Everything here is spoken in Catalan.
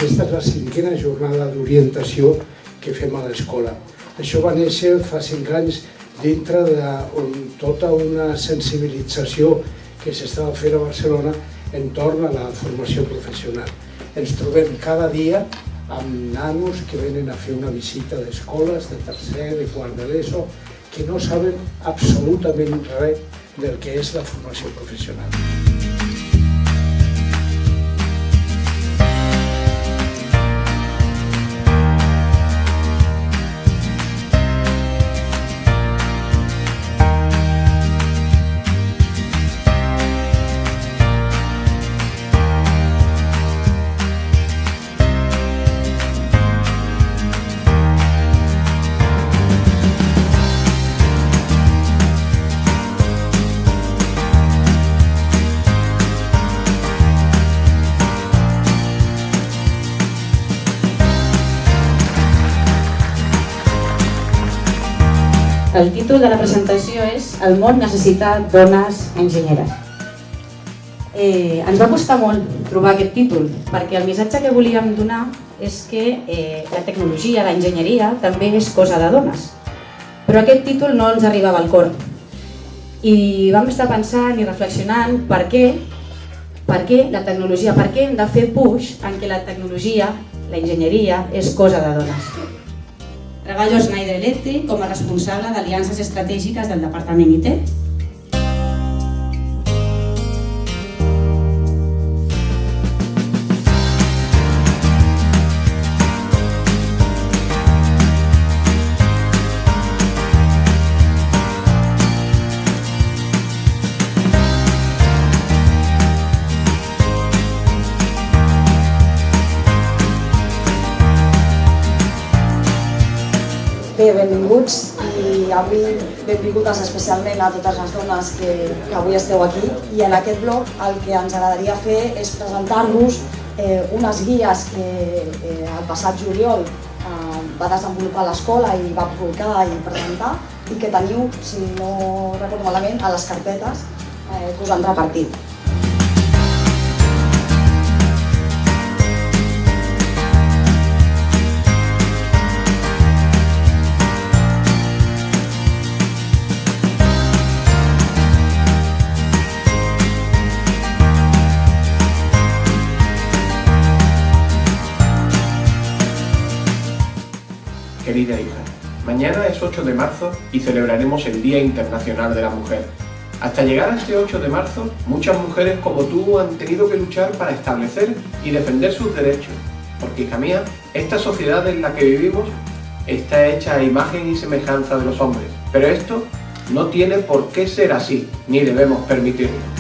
Aquesta és la 5a jornada d'orientació que fem a l'escola. Això va néixer fa 5 anys dintre de tota una sensibilització que s'estava fent a Barcelona entorn a la formació professional. Ens trobem cada dia amb nanos que venen a fer una visita d'escoles de tercer, de quart de l'ESO, que no saben absolutament res del que és la formació professional. El títol de la presentació és El món necessita dones enginyeres. Ens va costar molt trobar aquest títol, perquè el missatge que volíem donar és que la tecnologia, l'enginyeria, també és cosa de dones. Però aquest títol no ens arribava al cor. I vam estar pensant i reflexionant per què la tecnologia, per què hem de fer push en què la tecnologia, l'enginyeria, és cosa de dones. Treballo a Schneider Electric com a responsable d'aliances estratègiques del departament IT. Bé, benvinguts i avui benvingudes especialment a totes les dones que avui esteu aquí. I en aquest blog el que ens agradaria fer és presentar-vos unes guies que el passat juliol va desenvolupar l'escola i va publicar i presentar i que teniu, si no recordo malament, a les carpetes que us han repartit. Querida hija, mañana es 8 de marzo y celebraremos el Día Internacional de la Mujer. Hasta llegar a este 8 de marzo, muchas mujeres como tú han tenido que luchar para establecer y defender sus derechos. Porque, hija mía, esta sociedad en la que vivimos está hecha a imagen y semejanza de los hombres. Pero esto no tiene por qué ser así, ni debemos permitirlo.